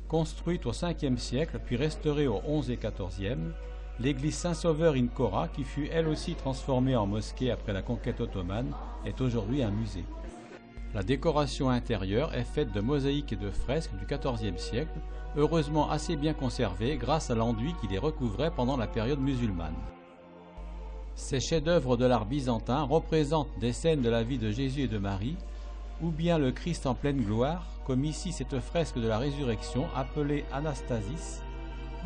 Construite au 5e siècle puis restaurée au 11 et 14e, l'église Saint-Sauveur in Cora, qui fut elle aussi transformée en mosquée après la conquête ottomane, est aujourd'hui un musée. La décoration intérieure est faite de mosaïques et de fresques du XIVe siècle, heureusement assez bien conservées grâce à l'enduit qui les recouvrait pendant la période musulmane. Ces chefs-d'œuvre de l'art byzantin représentent des scènes de la vie de Jésus et de Marie, ou bien le Christ en pleine gloire, comme ici cette fresque de la résurrection appelée Anastasis,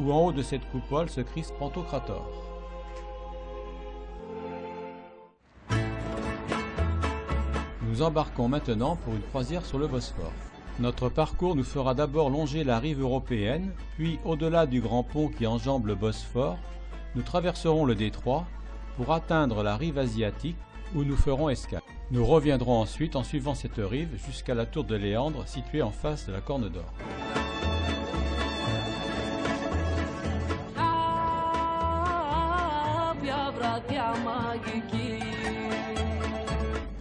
ou en haut de cette coupole ce Christ Pantocrator. Nous embarquons maintenant pour une croisière sur le Bosphore. Notre parcours nous fera d'abord longer la rive européenne, puis au-delà du grand pont qui enjambe le Bosphore, nous traverserons le détroit pour atteindre la rive asiatique où nous ferons escale. Nous reviendrons ensuite en suivant cette rive jusqu'à la tour de Léandre située en face de la Corne d'Or.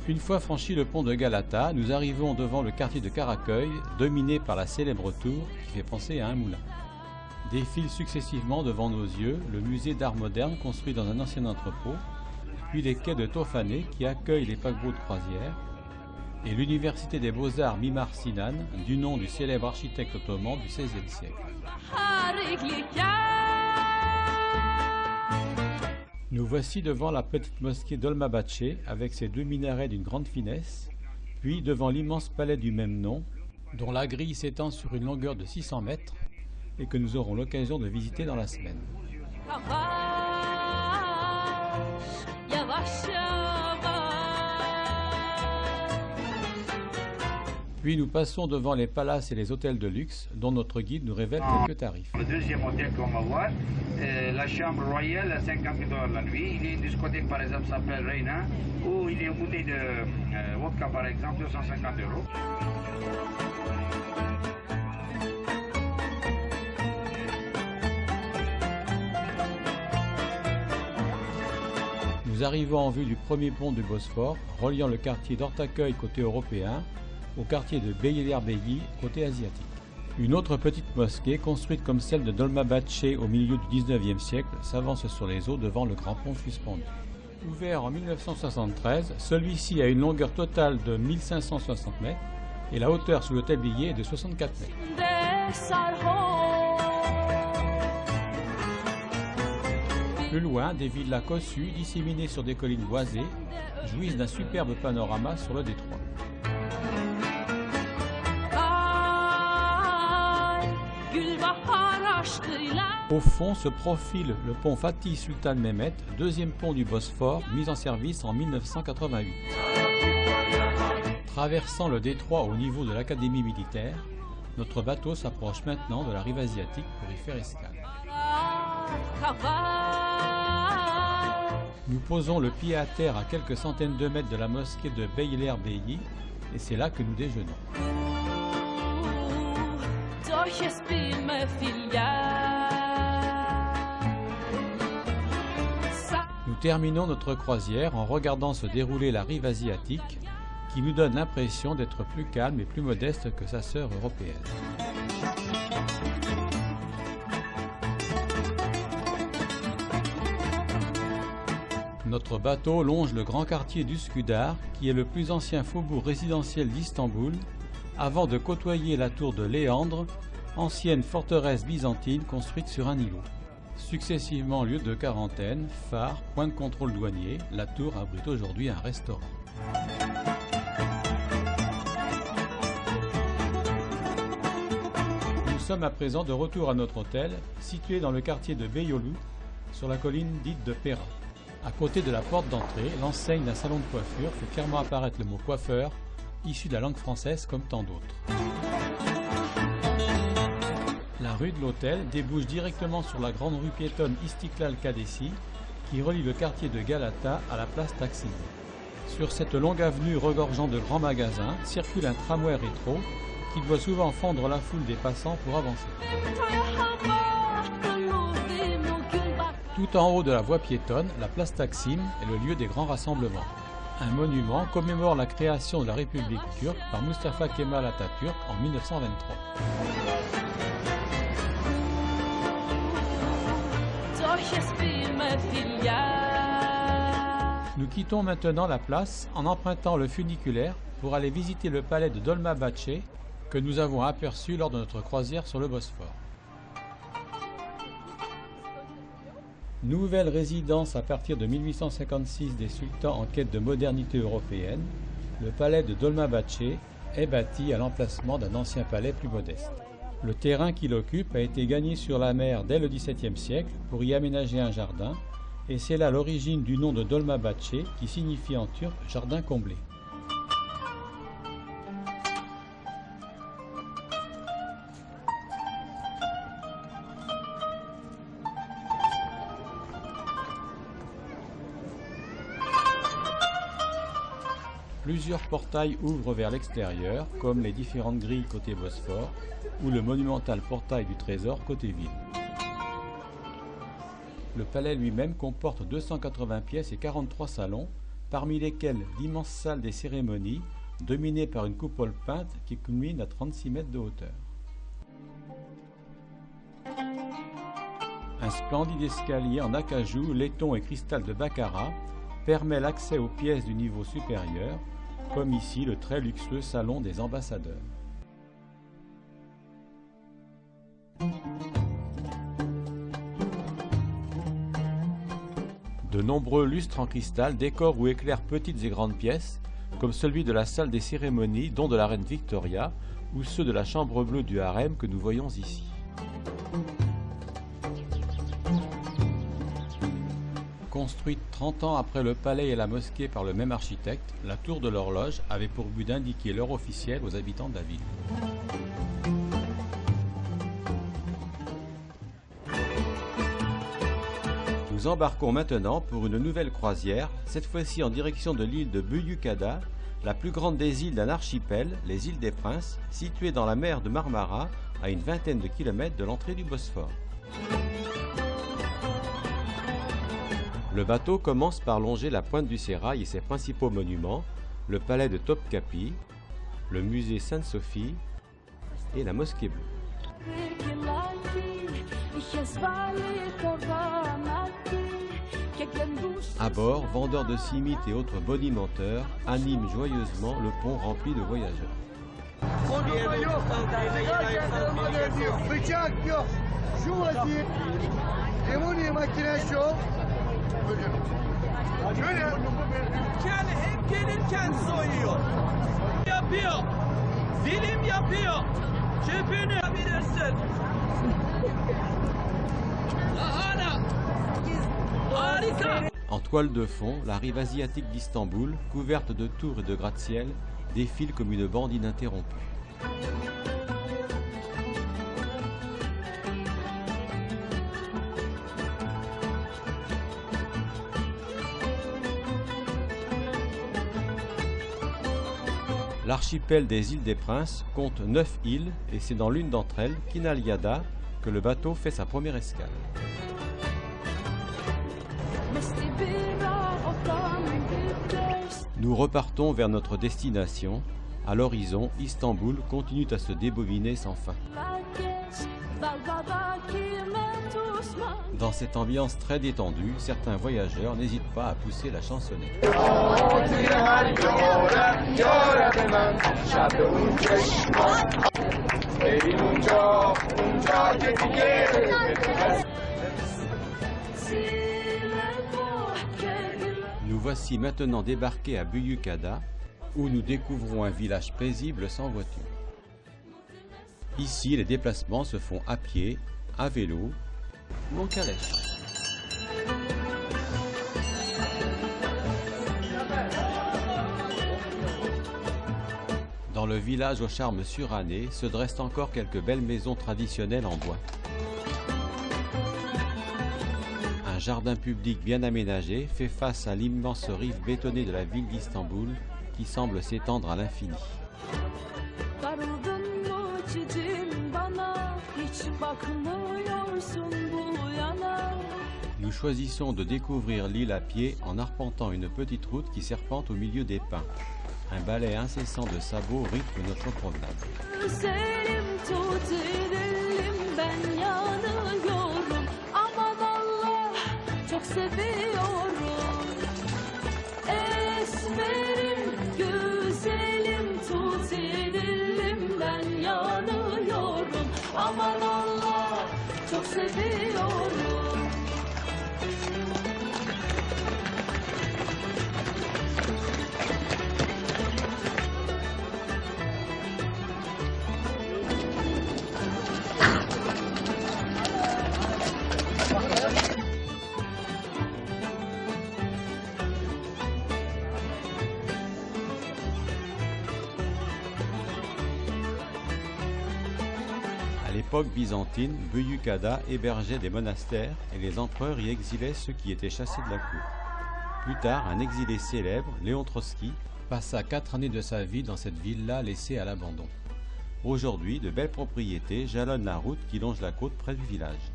Une fois franchi le pont de Galata, nous arrivons devant le quartier de Karaköy, dominé par la célèbre tour qui fait penser à un moulin. Défile successivement devant nos yeux le musée d'art moderne construit dans un ancien entrepôt, puis les quais de Tofané qui accueillent les paquebots de croisière, et l'université des beaux-arts Mimar Sinan, du nom du célèbre architecte ottoman du XVIe siècle. Nous voici devant la petite mosquée Dolmabahçe avec ses 2 minarets d'une grande finesse, puis devant l'immense palais du même nom, dont la grille s'étend sur une longueur de 600 mètres et que nous aurons l'occasion de visiter dans la semaine. Puis nous passons devant les palaces et les hôtels de luxe dont notre guide nous révèle quelques tarifs. Le deuxième hôtel qu'on va voir, la chambre royale à 50 $ la nuit. Il est une discothèque par exemple s'appelle Reina, où il est une bouteille de vodka par exemple 250 €. Nous arrivons en vue du premier pont du Bosphore, reliant le quartier d'Ortaköy côté européen au quartier de Beylerbeyi côté asiatique. Une autre petite mosquée, construite comme celle de Dolmabahçe au milieu du XIXe siècle, s'avance sur les eaux devant le grand pont suspendu. Ouvert en 1973, celui-ci a une longueur totale de 1560 mètres et la hauteur sous l'hôtel Billet est de 64 mètres. Plus loin, des villas cossues, disséminées sur des collines boisées, jouissent d'un superbe panorama sur le détroit. Au fond se profile le pont Fatih Sultan Mehmet, deuxième pont du Bosphore, mis en service en 1988. Traversant le détroit au niveau de l'académie militaire, notre bateau s'approche maintenant de la rive asiatique pour y faire escale. Nous posons le pied à terre à quelques centaines de mètres de la mosquée de Beylerbeyi et c'est là que nous déjeunons. Nous terminons notre croisière en regardant se dérouler la rive asiatique qui nous donne l'impression d'être plus calme et plus modeste que sa sœur européenne. Notre bateau longe le grand quartier d'Üsküdar, qui est le plus ancien faubourg résidentiel d'Istanbul, avant de côtoyer la tour de Léandre, ancienne forteresse byzantine construite sur un îlot. Successivement lieu de quarantaine, phare, point de contrôle douanier, la tour abrite aujourd'hui un restaurant. Nous sommes à présent de retour à notre hôtel, situé dans le quartier de Beyoğlu, sur la colline dite de Pera. À côté de la porte d'entrée, l'enseigne d'un salon de coiffure fait clairement apparaître le mot coiffeur, issu de la langue française comme tant d'autres. La rue de l'Hôtel débouche directement sur la grande rue piétonne Istiklal Caddesi, qui relie le quartier de Galata à la place Taksim. Sur cette longue avenue regorgeant de grands magasins, circule un tramway rétro qui doit souvent fendre la foule des passants pour avancer. Tout en haut de la voie piétonne, la place Taksim est le lieu des grands rassemblements. Un monument commémore la création de la République turque par Mustafa Kemal Atatürk en 1923. Nous quittons maintenant la place en empruntant le funiculaire pour aller visiter le palais de Dolmabahçe que nous avons aperçu lors de notre croisière sur le Bosphore. Nouvelle résidence à partir de 1856 des sultans en quête de modernité européenne, le palais de Dolmabahçe est bâti à l'emplacement d'un ancien palais plus modeste. Le terrain qu'il occupe a été gagné sur la mer dès le XVIIe siècle pour y aménager un jardin, et c'est là l'origine du nom de Dolmabahçe qui signifie en turc « jardin comblé ». Plusieurs portails ouvrent vers l'extérieur, comme les différentes grilles côté Bosphore ou le monumental portail du Trésor côté ville. Le palais lui-même comporte 280 pièces et 43 salons, parmi lesquels d'immenses salles des cérémonies, dominées par une coupole peinte qui culmine à 36 mètres de hauteur. Un splendide escalier en acajou, laiton et cristal de baccarat permet l'accès aux pièces du niveau supérieur, comme ici le très luxueux salon des ambassadeurs. De nombreux lustres en cristal décorent ou éclairent petites et grandes pièces, comme celui de la salle des cérémonies, dont de la reine Victoria, ou ceux de la chambre bleue du harem que nous voyons ici. Construite 30 ans après le palais et la mosquée par le même architecte, la tour de l'horloge avait pour but d'indiquer l'heure officielle aux habitants de la ville. Nous embarquons maintenant pour une nouvelle croisière, cette fois-ci en direction de l'île de Büyükada, la plus grande des îles d'un archipel, les îles des Princes, située dans la mer de Marmara, à une vingtaine de kilomètres de l'entrée du Bosphore. Le bateau commence par longer la pointe du sérail et ses principaux monuments, le palais de Topkapi, le musée Sainte-Sophie et la mosquée bleue. À bord, vendeurs de cimites et autres bonimenteurs animent joyeusement le pont rempli de voyageurs. Yani hep gelirken soyuyor. Yapıyor. Dilim yapıyor. Çöpünü bilirsin. Lahana. Harika. En toile de fond, la rive asiatique d'Istanbul, couverte de tours et de gratte-ciel, défile comme une bande ininterrompue. L'archipel des îles des Princes compte 9 îles et c'est dans l'une d'entre elles, Kinalyada, que le bateau fait sa première escale. Nous repartons vers notre destination. À l'horizon, Istanbul continue à se déboviner sans fin. Dans cette ambiance très détendue, certains voyageurs n'hésitent pas à pousser la chansonnette. Nous voici maintenant débarqués à Büyükada, où nous découvrons un village paisible sans voiture. Ici, les déplacements se font à pied, à vélo ou en calèche. Dans le village au charme suranné se dressent encore quelques belles maisons traditionnelles en bois. Un jardin public bien aménagé fait face à l'immense rive bétonnée de la ville d'Istanbul qui semble s'étendre à l'infini. Nous Nous choisissons de découvrir l'île à pied en arpentant une petite route qui serpente au milieu des pins. Un balai incessant de sabots rythme notre promenade. Güzelim tut edelim ben yanıyorum. Aman Allah çok seviyorum. Esmerim güzelim tut edelim ben yanıyorum. Aman Allah çok seviyorum. À l'époque byzantine, Büyükada hébergeait des monastères et les empereurs y exilaient ceux qui étaient chassés de la cour. Plus tard, un exilé célèbre, Léon Trotsky, passa 4 années de sa vie dans cette villa laissée à l'abandon. Aujourd'hui, de belles propriétés jalonnent la route qui longe la côte près du village.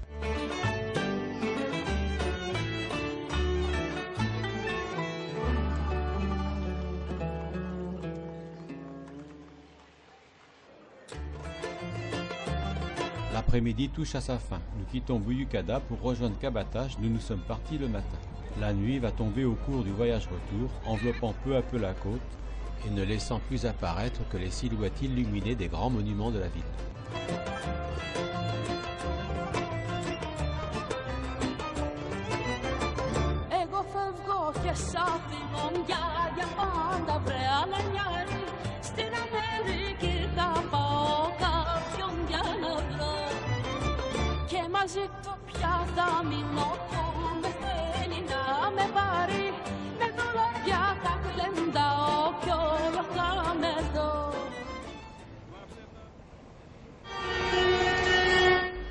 L'après-midi touche à sa fin. Nous quittons Büyükada pour rejoindre Kabataş d'où nous sommes partis le matin. La nuit va tomber au cours du voyage retour, enveloppant peu à peu la côte et ne laissant plus apparaître que les silhouettes illuminées des grands monuments de la ville.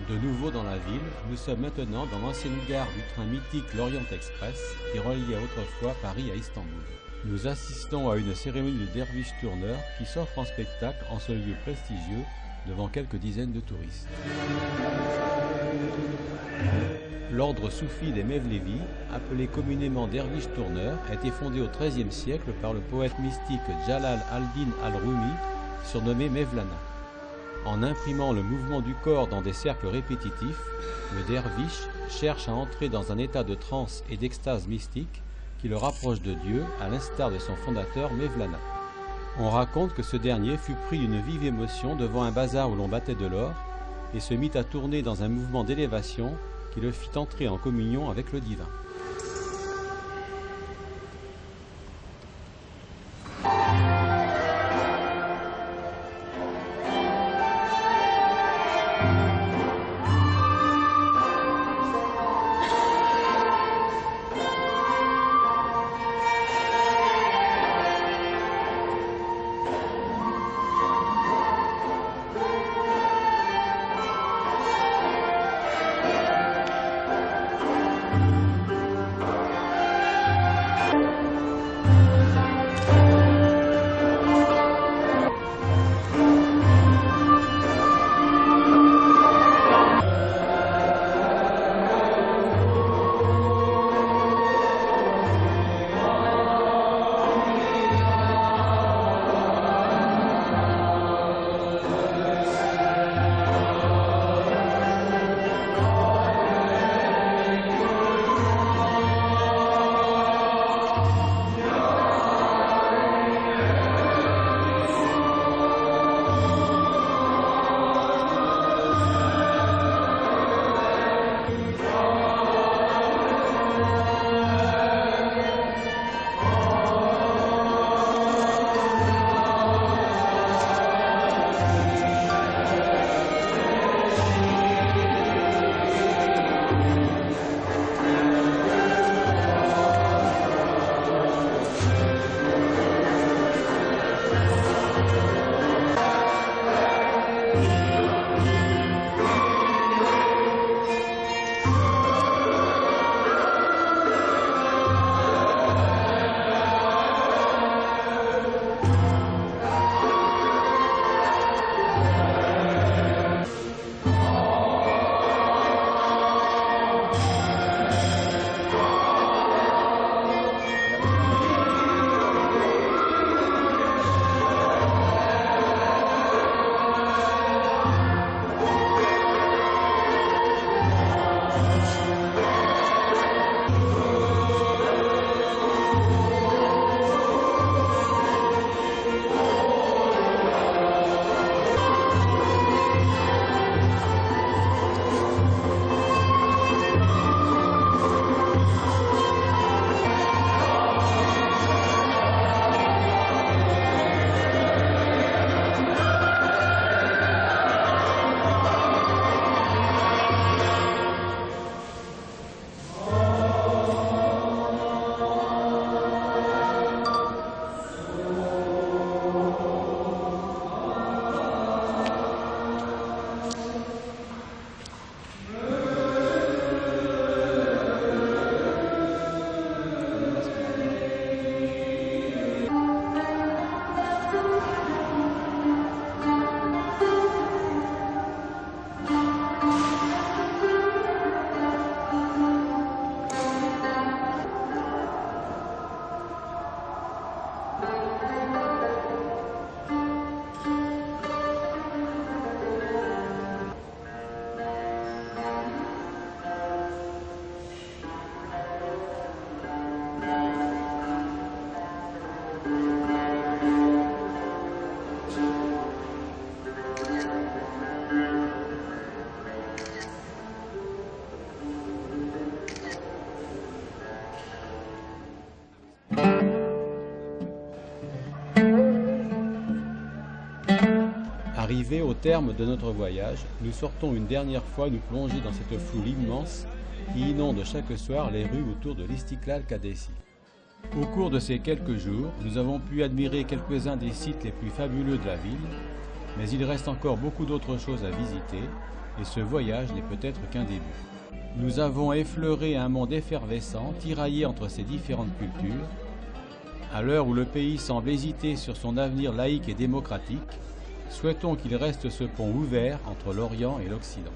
De nouveau dans la ville, nous sommes maintenant dans l'ancienne gare du train mythique l'Orient Express qui reliait autrefois Paris à Istanbul. Nous assistons à une cérémonie de derviche tourneur qui s'offre en spectacle en ce lieu prestigieux devant quelques dizaines de touristes. L'ordre soufi des Mevlevi, appelé communément derviche tourneur, a été fondé au XIIIe siècle par le poète mystique Jalal al-Din al-Rumi, surnommé Mevlana. En imprimant le mouvement du corps dans des cercles répétitifs, le derviche cherche à entrer dans un état de transe et d'extase mystique qui le rapproche de Dieu, à l'instar de son fondateur Mevlana. On raconte que ce dernier fut pris d'une vive émotion devant un bazar où l'on battait de l'or et se mit à tourner dans un mouvement d'élévation qui le fit entrer en communion avec le divin. Arrivés au terme de notre voyage, nous sortons une dernière fois nous plonger dans cette foule immense qui inonde chaque soir les rues autour de l'Istiklal Kadesi. Au cours de ces quelques jours, nous avons pu admirer quelques-uns des sites les plus fabuleux de la ville, mais il reste encore beaucoup d'autres choses à visiter et ce voyage n'est peut-être qu'un début. Nous avons effleuré un monde effervescent, tiraillé entre ces différentes cultures. À l'heure où le pays semble hésiter sur son avenir laïque et démocratique, souhaitons qu'il reste ce pont ouvert entre l'Orient et l'Occident.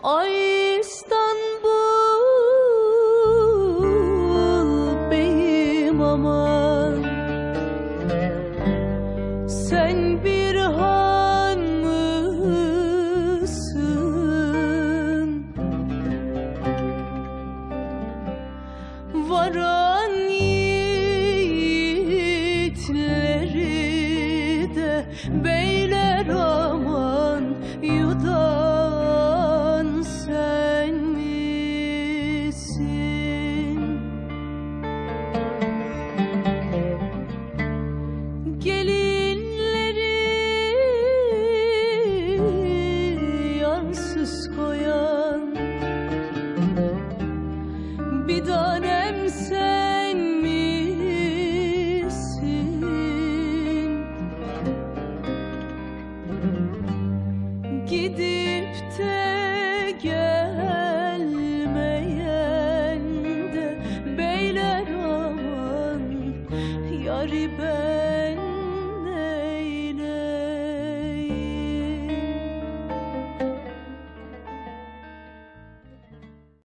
Ay İstanbul beyim aman, sen bir han mısın? Varan yiğitleri de beyler aman, yudan sen misin? Gelinleri yansız koyan bir tanem sen misin? Gidip de gelmeyen de beyler aman, yâri ben